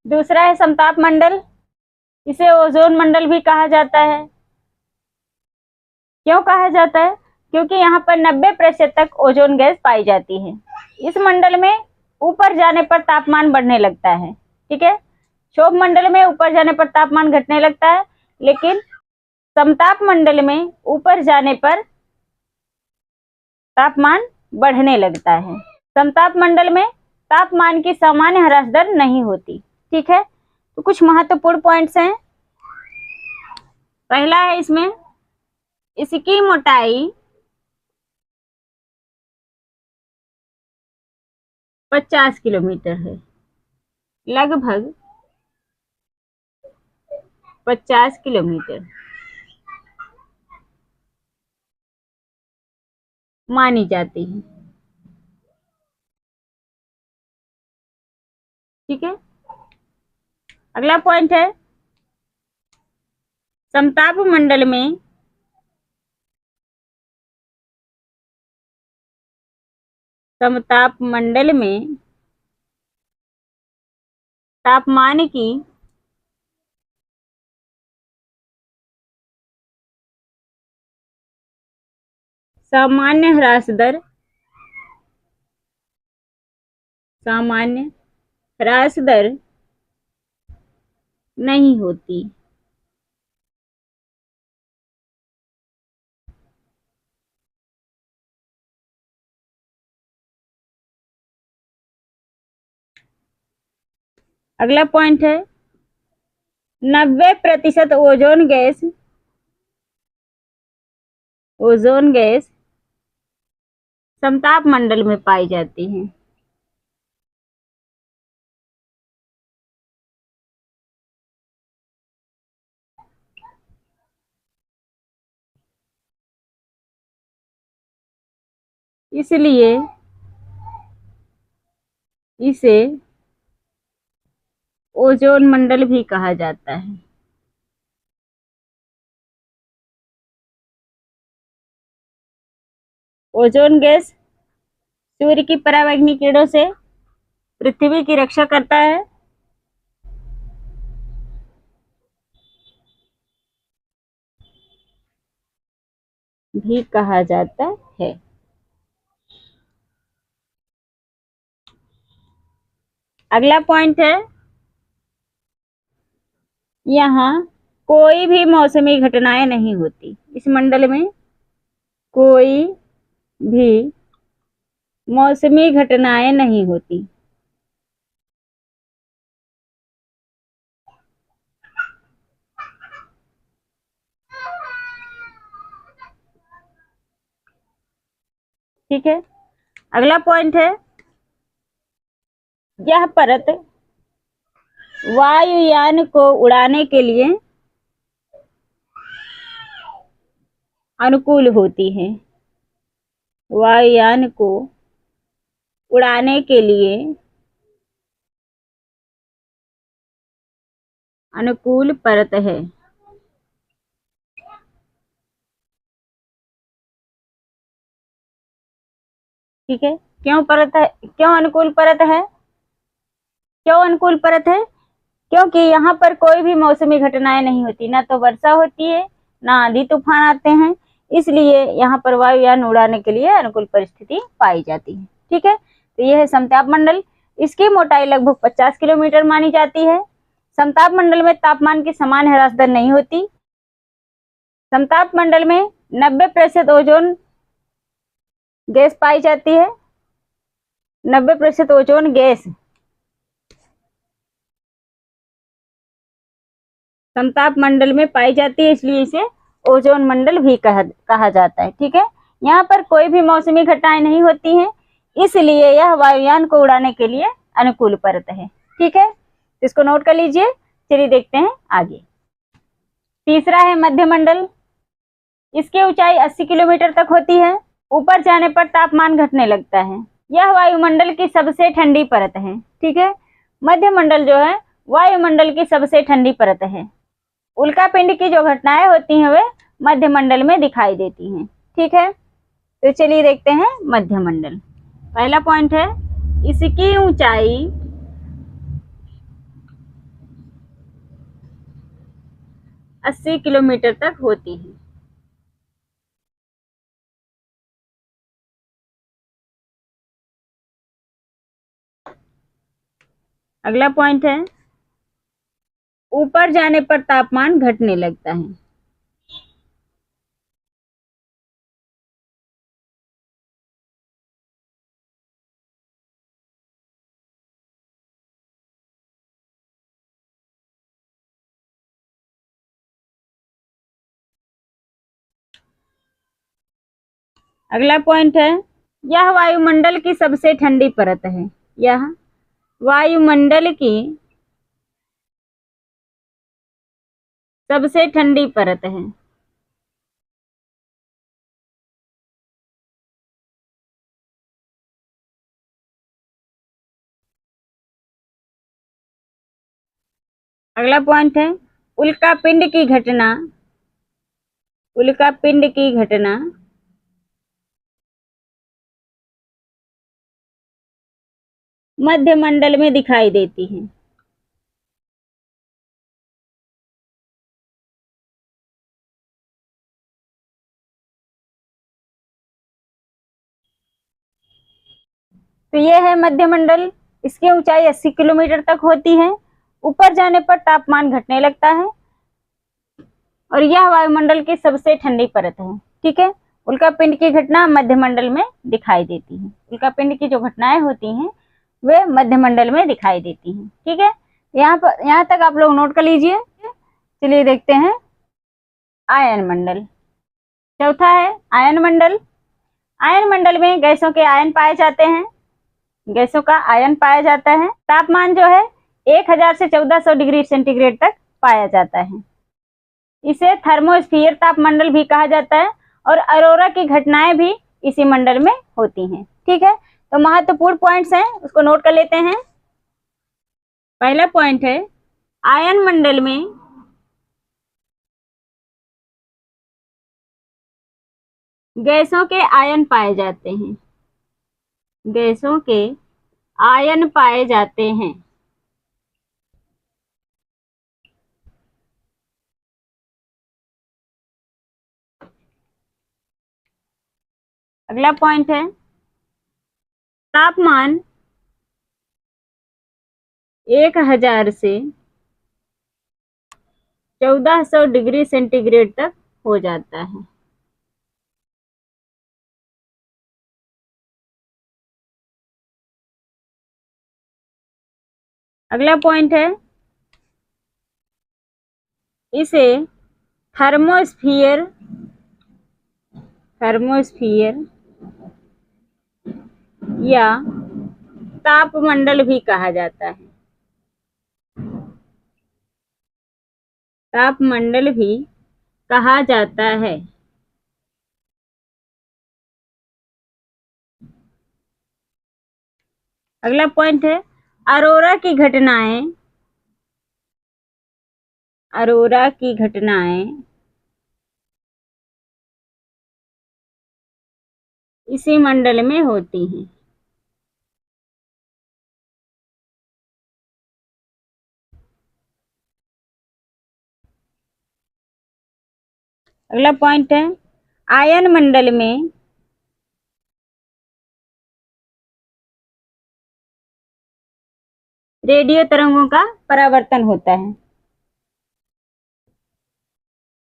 दूसरा है समताप मंडल, इसे ओजोन मंडल भी कहा जाता है। क्यों कहा जाता है? क्योंकि यहाँ पर 90% तक ओजोन गैस पाई जाती है। इस मंडल में ऊपर जाने पर तापमान बढ़ने लगता है, ठीक है। क्षोभ मंडल में ऊपर जाने पर तापमान घटने लगता है, लेकिन समताप मंडल में ऊपर जाने पर तापमान बढ़ने लगता है। समताप मंडल में तापमान की सामान्य ह्रास दर नहीं होती, ठीक है। तो कुछ महत्वपूर्ण पॉइंट्स हैं। पहला है इसमें, इसकी मोटाई 50 किलोमीटर है, लगभग 50 किलोमीटर मानी जाती है, ठीक है। अगला पॉइंट है, समताप मंडल में तापमान की सामान्य ह्रास दर नहीं होती। अगला पॉइंट है, 90% ओजोन गैस समताप मंडल में पाई जाती है। इसलिए इसे ओजोन मंडल भी कहा जाता है। ओजोन गैस सूर्य की परावैंगनी किरणों से पृथ्वी की रक्षा करता है। भी कहा जाता है। अगला पॉइंट है, यहाँ कोई भी मौसमी घटनाएं नहीं होती। इस मंडल में कोई भी मौसमी घटनाएं नहीं होती। ठीक है। अगला पॉइंट है, यह परत वायुयान को उड़ाने के लिए अनुकूल होती है। वायुयान को उड़ाने के लिए अनुकूल परत है। ठीक है। क्यों परत है? क्यों अनुकूल परत है? क्यों अनुकूल परत है? क्योंकि यहाँ पर कोई भी मौसमी घटनाएं नहीं होती, ना तो वर्षा होती है, ना आंधी तूफान आते हैं, इसलिए यहाँ पर वायुयान उड़ाने के लिए अनुकूल परिस्थिति पाई जाती है। ठीक है। तो यह है समताप मंडल। इसकी मोटाई लगभग 50 किलोमीटर मानी जाती है। समताप मंडल में तापमान की समान ह्रास दर नहीं होती। समताप मंडल में 90% ओजोन गैस पाई जाती है। 90% ओजोन गैस समताप मंडल में पाई जाती है, इसलिए इसे ओजोन मंडल भी कहा जाता है। ठीक है। यहाँ पर कोई भी मौसमी घटनाएं नहीं होती हैं, इसलिए यह वायुयान को उड़ाने के लिए अनुकूल परत है। ठीक है, इसको नोट कर लीजिए। चलिए देखते हैं आगे। तीसरा है मध्य मंडल। इसकी ऊंचाई 80 किलोमीटर तक होती है। ऊपर जाने पर तापमान घटने लगता है। यह वायुमंडल की सबसे ठंडी परत है। ठीक है। मध्य मंडल जो है वायुमंडल की सबसे ठंडी परत है। उल्कापिंड की जो घटनाएं होती हैं वे मध्य मंडल में दिखाई देती हैं। ठीक है। तो चलिए देखते हैं मध्य मंडल। पहला पॉइंट है, इसकी ऊंचाई 80 किलोमीटर तक होती है। अगला पॉइंट है, ऊपर जाने पर तापमान घटने लगता है। अगला पॉइंट है, यह वायुमंडल की सबसे ठंडी परत है। यह वायुमंडल की सबसे ठंडी परत है। अगला पॉइंट है, उल्कापिंड की घटना। उल्कापिंड की घटना मध्यमंडल में दिखाई देती है। तो ये है मध्यमंडल, इसकी ऊंचाई 80 किलोमीटर तक होती है। ऊपर जाने पर तापमान घटने लगता है और यह वायुमंडल की सबसे ठंडी परत है। ठीक है, उल्कापिंड की घटना मध्यमंडल में दिखाई देती है। उल्कापिंड की जो घटनाएं होती हैं वे मध्यमंडल में दिखाई देती हैं। ठीक है, यहाँ तक आप लोग नोट कर लीजिए। चलिए देखते हैं आयन मंडल। चौथा है आयन मंडल। आयन मंडल में गैसों के आयन पाए जाते हैं। गैसों का आयन पाया जाता है। तापमान जो है 1000 से 1400 डिग्री सेंटीग्रेड तक पाया जाता है। इसे थर्मोस्फीयर तापमंडल भी कहा जाता है और अरोरा की घटनाएं भी इसी मंडल में होती हैं। ठीक है, तो महत्वपूर्ण पॉइंट्स हैं, उसको नोट कर लेते हैं। पहला पॉइंट है, आयन मंडल में गैसों के आयन पाए जाते हैं। गैसों के आयन पाए जाते हैं। अगला पॉइंट है, तापमान 1000 से 1400 डिग्री सेंटीग्रेड तक हो जाता है। अगला पॉइंट है, इसे थर्मोस्फीयर या तापमंडल भी कहा जाता है। तापमंडल भी कहा जाता है। अगला पॉइंट है, अरोरा की घटनाएं इसी मंडल में होती हैं। अगला पॉइंट है, आयन मंडल में रेडियो तरंगों का परावर्तन होता है।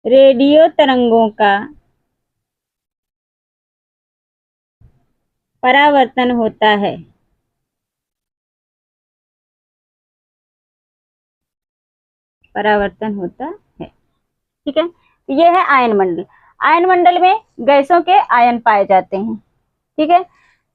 रेडियो तरंगों का परावर्तन होता है। परावर्तन होता है। ठीक है, तो ये है आयन मंडल। आयन मंडल में गैसों के आयन पाए जाते हैं। ठीक है,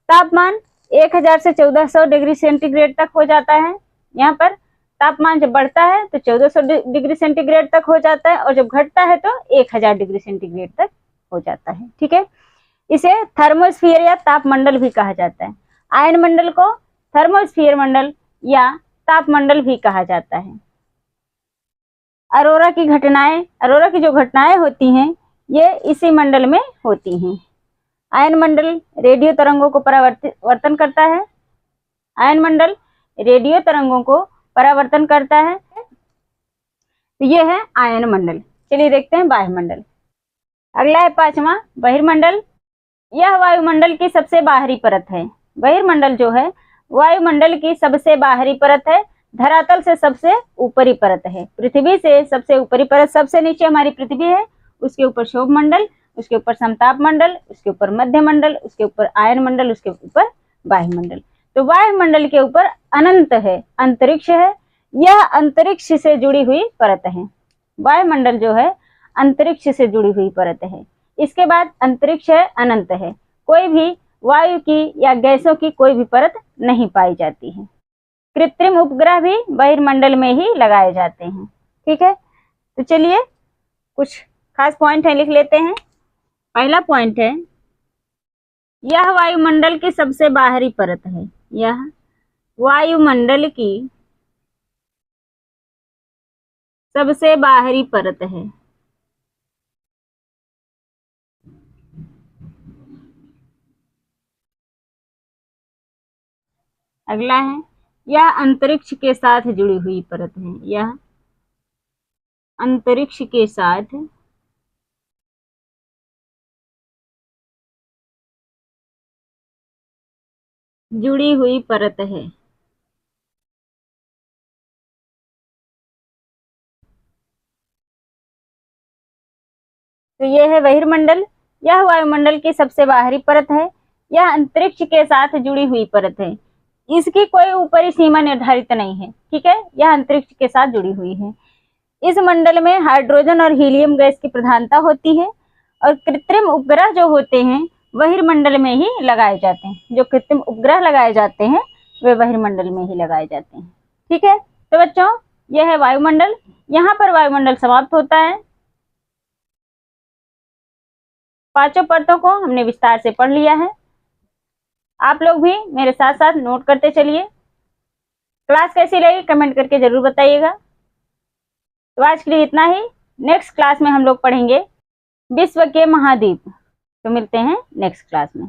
तापमान 1000 से 1400 डिग्री सेंटीग्रेड तक हो जाता है। यहाँ पर तापमान जब बढ़ता है तो 1400 डिग्री सेंटीग्रेड तक हो जाता है और जब घटता है तो 1000 डिग्री सेंटीग्रेड तक हो जाता है। ठीक है, इसे थर्मोस्फीयर या तापमंडल भी कहा जाता है। आयन मंडल को थर्मोस्फीयर मंडल या तापमंडल भी कहा जाता है। अरोरा की जो घटनाएं होती हैं ये इसी मंडल में होती हैं। आयन मंडल रेडियो तरंगों को परावर्तन करता है। आयन मंडल रेडियो तरंगों को परावर्तन करता है। तो ये है आयन मंडल। चलिए देखते हैं वायुमंडल। अगला है 5वां बहिर्मंडल। यह वायुमंडल की सबसे बाहरी परत है। बहिर्मंडल जो है वायुमंडल की सबसे बाहरी परत है, धरातल से सबसे ऊपरी परत है। पृथ्वी से सबसे ऊपरी परत, सबसे नीचे हमारी पृथ्वी है, उसके ऊपर क्षोभ मंडल, उसके ऊपर समताप मंडल, उसके ऊपर मध्य मंडल, उसके ऊपर आयन मंडल, उसके ऊपर वायुमंडल। तो वायुमंडल के ऊपर अनंत है, अंतरिक्ष है, यह अंतरिक्ष से जुड़ी हुई परत है। वायुमंडल जो है अंतरिक्ष से जुड़ी हुई परत है। इसके बाद अंतरिक्ष है, अनंत है, कोई भी वायु की या गैसों की कोई भी परत नहीं पाई जाती है। कृत्रिम उपग्रह भी बहिर्मंडल में ही लगाए जाते हैं। ठीक है, तो चलिए कुछ खास पॉइंट है लिख लेते हैं। पहला पॉइंट है, यह वायुमंडल की सबसे बाहरी परत है। यह वायुमंडल की सबसे बाहरी परत है। अगला है, यह अंतरिक्ष के साथ जुड़ी हुई परत है। यह अंतरिक्ष के साथ जुड़ी हुई परत है। तो यह है बहिर्मंडल। यह वायुमंडल की सबसे बाहरी परत है। यह अंतरिक्ष के साथ जुड़ी हुई परत है। इसकी कोई ऊपरी सीमा निर्धारित नहीं है। ठीक है, यह अंतरिक्ष के साथ जुड़ी हुई है। इस मंडल में हाइड्रोजन और हीलियम गैस की प्रधानता होती है और कृत्रिम उपग्रह जो होते हैं बहिर्मंडल में ही लगाए जाते हैं। जो कृत्रिम उपग्रह लगाए जाते हैं वे बहिर्मंडल में ही लगाए जाते हैं। ठीक है, तो बच्चों यह है वायुमंडल। यहाँ पर वायुमंडल समाप्त होता है। पांचों परतों को हमने विस्तार से पढ़ लिया है। आप लोग भी मेरे साथ साथ नोट करते चलिए। क्लास कैसी लगी कमेंट करके जरूर बताइएगा। तो आज के लिए इतना ही। नेक्स्ट क्लास में हम लोग पढ़ेंगे विश्व के महाद्वीप। तो मिलते हैं नेक्स्ट क्लास में।